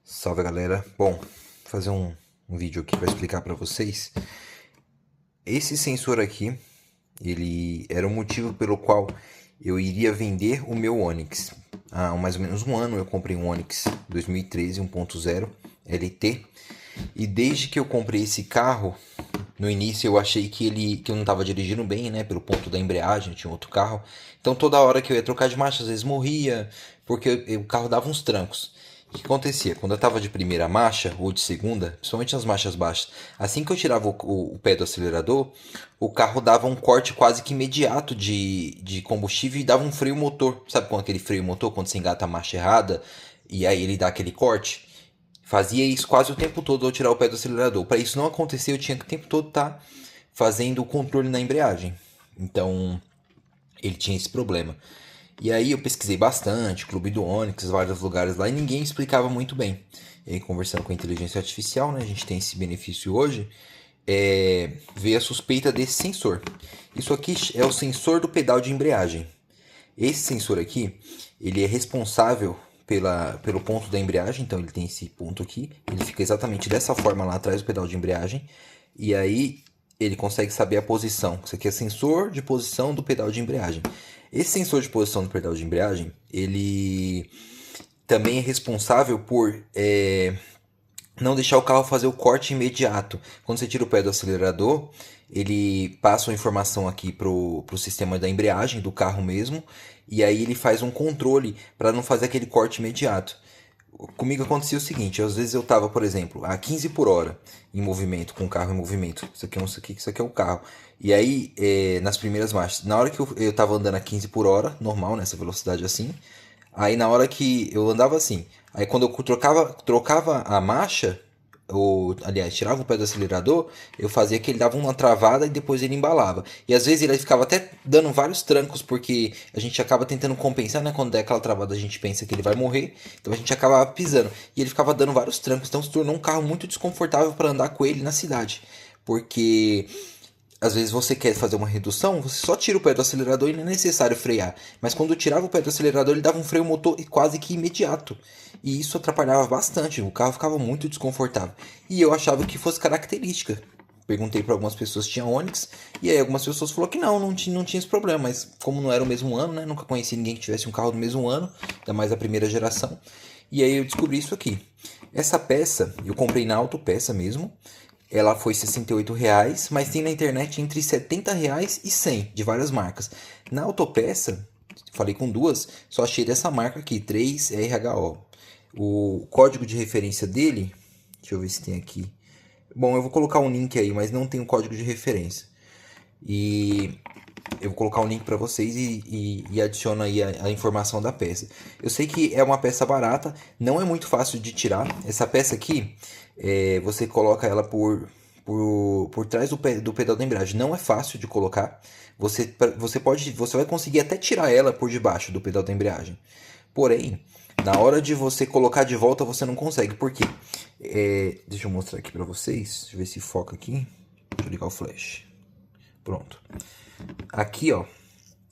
Salve galera, bom, vou fazer um vídeo aqui para explicar para vocês. Esse sensor aqui, ele era o motivo pelo qual eu iria vender o meu Onix. Há mais ou menos um ano eu comprei um Onix 2013 1.0 LT. E desde que eu comprei esse carro, no início eu achei que eu não estava dirigindo bem, né? Pelo ponto da embreagem, tinha outro carro. Então toda hora que eu ia trocar de marcha, às vezes morria, porque o carro dava uns trancos. O que acontecia? Quando eu estava de primeira marcha ou de segunda, principalmente nas marchas baixas, assim que eu tirava o pé do acelerador, o carro dava um corte quase que imediato de combustível e dava um freio motor. Sabe com aquele freio motor, quando você engata a marcha errada e aí ele dá aquele corte? Fazia isso quase o tempo todo ao tirar o pé do acelerador. Para isso não acontecer, eu tinha que o tempo todo estar fazendo o controle na embreagem. Então, ele tinha esse problema. E aí eu pesquisei bastante, Clube do Onix, vários lugares lá, e ninguém explicava muito bem. E aí, conversando com a inteligência artificial, né, a gente tem esse benefício hoje, veio a suspeita desse sensor. Isso aqui é o sensor do pedal de embreagem. Esse sensor aqui, ele é responsável pelo ponto da embreagem, então ele tem esse ponto aqui, ele fica exatamente dessa forma lá atrás do pedal de embreagem, e aí ele consegue saber a posição. Isso aqui é sensor de posição do pedal de embreagem. Esse sensor de posição do pedal de embreagem, ele também é responsável por não deixar o carro fazer o corte imediato. Quando você tira o pé do acelerador, ele passa uma informação aqui pro sistema da embreagem do carro mesmo, e aí ele faz um controle para não fazer aquele corte imediato. Comigo acontecia o seguinte, às vezes eu estava, por exemplo, a 15 por hora em movimento, com o carro em movimento. Isso aqui é o carro. E aí, nas primeiras marchas, na hora que eu estava andando a 15 por hora, normal, nessa velocidade assim, aí na hora que eu andava assim, aí quando eu trocava a marcha, ou aliás, tirava o pé do acelerador, eu fazia que ele dava uma travada e depois ele embalava. E às vezes ele ficava até dando vários trancos, porque a gente acaba tentando compensar, né? Quando der aquela travada a gente pensa que ele vai morrer, então a gente acaba pisando. E ele ficava dando vários trancos, então se tornou um carro muito desconfortável para andar com ele na cidade. Porque às vezes você quer fazer uma redução, você só tira o pé do acelerador e não é necessário frear. Mas quando eu tirava o pé do acelerador, ele dava um freio motor quase que imediato. E isso atrapalhava bastante, o carro ficava muito desconfortável. E eu achava que fosse característica. Perguntei para algumas pessoas se tinha Onix, e aí algumas pessoas falaram que não tinha esse problema. Mas como não era o mesmo ano, né? Nunca conheci ninguém que tivesse um carro do mesmo ano, ainda mais a primeira geração. E aí eu descobri isso aqui. Essa peça, eu comprei na Autopeça mesmo. Ela foi R$ 68, mas tem na internet entre R$ 70 e 100 de várias marcas. Na Autopeça, falei com duas, só achei dessa marca aqui, 3RHO. O código de referência dele, deixa eu ver se tem aqui. Bom, eu vou colocar um link aí, mas não tem o código de referência. E eu vou colocar um link para vocês e adiciono aí a informação da peça. Eu sei que é uma peça barata, não é muito fácil de tirar. Essa peça aqui, você coloca ela por trás do pedal da embreagem. Não é fácil de colocar. Você vai conseguir até tirar ela por debaixo do pedal da embreagem. Porém, na hora de você colocar de volta, você não consegue. Por quê? Deixa eu mostrar aqui para vocês. Deixa eu ver se foca aqui. Deixa eu ligar o flash. Pronto. Aqui, ó,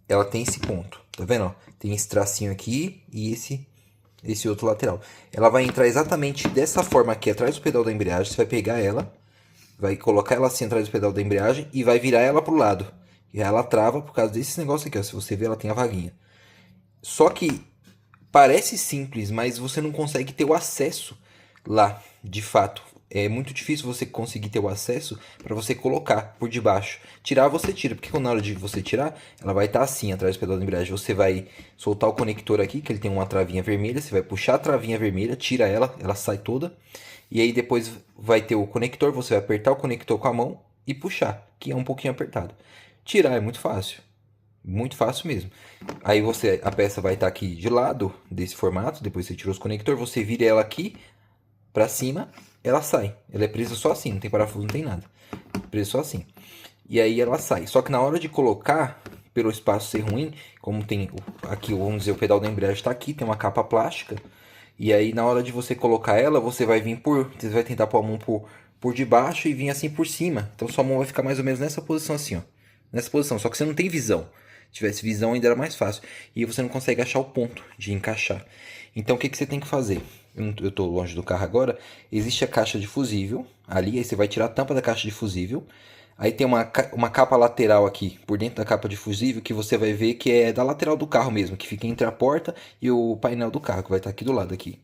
ela tem esse ponto, tá vendo? Ó? Tem esse tracinho aqui e esse outro lateral. Ela vai entrar exatamente dessa forma aqui, atrás do pedal da embreagem. Você vai pegar ela, vai colocar ela assim atrás do pedal da embreagem e vai virar ela pro lado. E aí ela trava por causa desse negócio aqui, ó. Se você ver, ela tem a vaguinha. Só que parece simples, mas você não consegue ter o acesso lá, de fato. É muito difícil você conseguir ter o acesso para você colocar por debaixo. Tirar você tira, porque na hora de você tirar, ela vai estar assim atrás do pedal da embreagem. Você vai soltar o conector aqui, que ele tem uma travinha vermelha, você vai puxar a travinha vermelha, tira ela, ela sai toda. E aí depois vai ter o conector, você vai apertar o conector com a mão e puxar, que é um pouquinho apertado. Tirar é muito fácil. Muito fácil mesmo. Aí a peça vai estar aqui de lado desse formato. Depois você tira os conectores, você vira ela aqui pra cima, ela sai. Ela é presa só assim, não tem parafuso, não tem nada. Presa só assim. E aí ela sai. Só que na hora de colocar, pelo espaço ser ruim, como tem aqui, vamos dizer, o pedal da embreagem está aqui, tem uma capa plástica. E aí na hora de você colocar ela, você vai vir você vai tentar pôr a mão por debaixo e vir assim por cima. Então sua mão vai ficar mais ou menos nessa posição assim, ó. Nessa posição, só que você não tem visão. Se tivesse visão ainda era mais fácil. E você não consegue achar o ponto de encaixar. Então o que você tem que fazer? eu tô longe do carro agora, existe a caixa de fusível ali, aí você vai tirar a tampa da caixa de fusível. Aí tem uma capa lateral aqui, por dentro da capa de fusível, que você vai ver que é da lateral do carro mesmo, que fica entre a porta e o painel do carro, que vai estar aqui do lado aqui.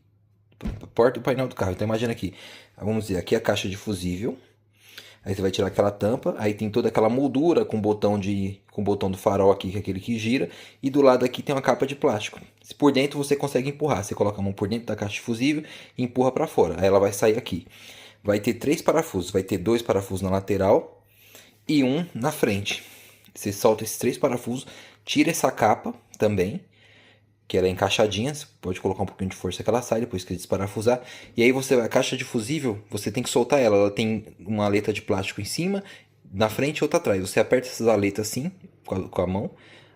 A porta e o painel do carro. Então imagina aqui, vamos dizer, aqui é a caixa de fusível. Aí você vai tirar aquela tampa, aí tem toda aquela moldura com com o botão do farol aqui, que é aquele que gira, e do lado aqui tem uma capa de plástico. Por dentro você consegue empurrar, você coloca a mão por dentro da caixa de fusível e empurra para fora. Aí ela vai sair aqui. Vai ter 3 parafusos, vai ter 2 parafusos na lateral e um na frente. Você solta esses 3 parafusos, tira essa capa também, que ela é encaixadinha, você pode colocar um pouquinho de força que ela sai, depois que desparafusar. E aí a caixa de fusível, você tem que soltar ela. Ela tem uma aleta de plástico em cima, na frente e outra atrás. Você aperta essas aletas assim, com a mão.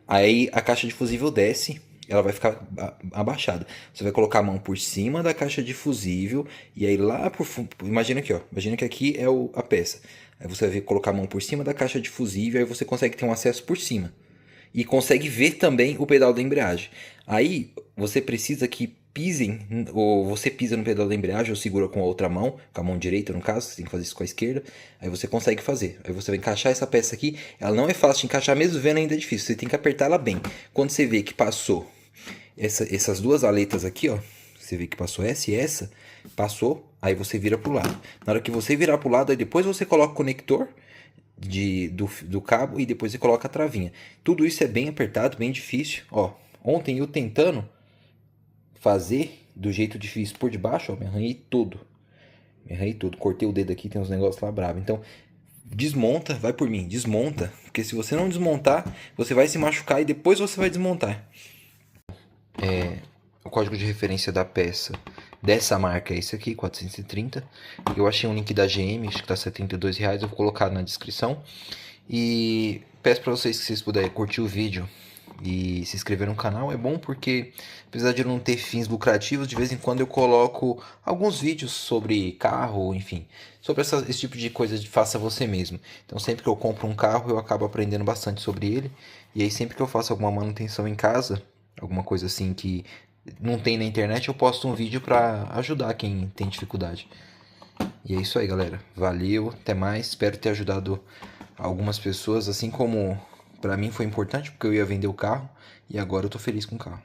Aí a caixa de fusível desce, ela vai ficar abaixada. Você vai colocar a mão por cima da caixa de fusível, e aí lá por fundo, imagina aqui, ó. Imagina que aqui é a peça. Aí você vai colocar a mão por cima da caixa de fusível, aí você consegue ter um acesso por cima e consegue ver também o pedal da embreagem. Aí você precisa que pisem, ou você pisa no pedal da embreagem ou segura com a outra mão, com a mão direita no caso, você tem que fazer isso com a esquerda, aí você consegue fazer. Aí você vai encaixar essa peça aqui, ela não é fácil de encaixar, mesmo vendo ainda é difícil, você tem que apertar ela bem. Quando você vê que passou essas duas aletas aqui, ó, você vê que passou essa e essa, passou, aí você vira pro lado. Na hora que você virar pro lado, aí depois você coloca o conector do cabo e depois você coloca a travinha. Tudo isso é bem apertado, bem difícil. Ó, ontem eu tentando fazer do jeito difícil por debaixo, ó, me arranhei todo. Me arranhei todo. Cortei o dedo aqui, tem uns negócios lá bravo. Então, desmonta, vai por mim, desmonta. Porque se você não desmontar, você vai se machucar e depois você vai desmontar. O código de referência da peça dessa marca é esse aqui, 430. Eu achei um link da GM, acho que tá R$72, eu vou colocar na descrição. E peço para vocês que vocês puderem curtir o vídeo e se inscrever no canal. É bom porque, apesar de eu não ter fins lucrativos, de vez em quando eu coloco alguns vídeos sobre carro, enfim, sobre esse tipo de coisa de faça você mesmo. Então sempre que eu compro um carro eu acabo aprendendo bastante sobre ele. E aí sempre que eu faço alguma manutenção em casa, alguma coisa assim que não tem na internet, eu posto um vídeo para ajudar quem tem dificuldade. E é isso aí, galera. Valeu, até mais. Espero ter ajudado algumas pessoas, assim como para mim foi importante, porque eu ia vender o carro e agora eu tô feliz com o carro.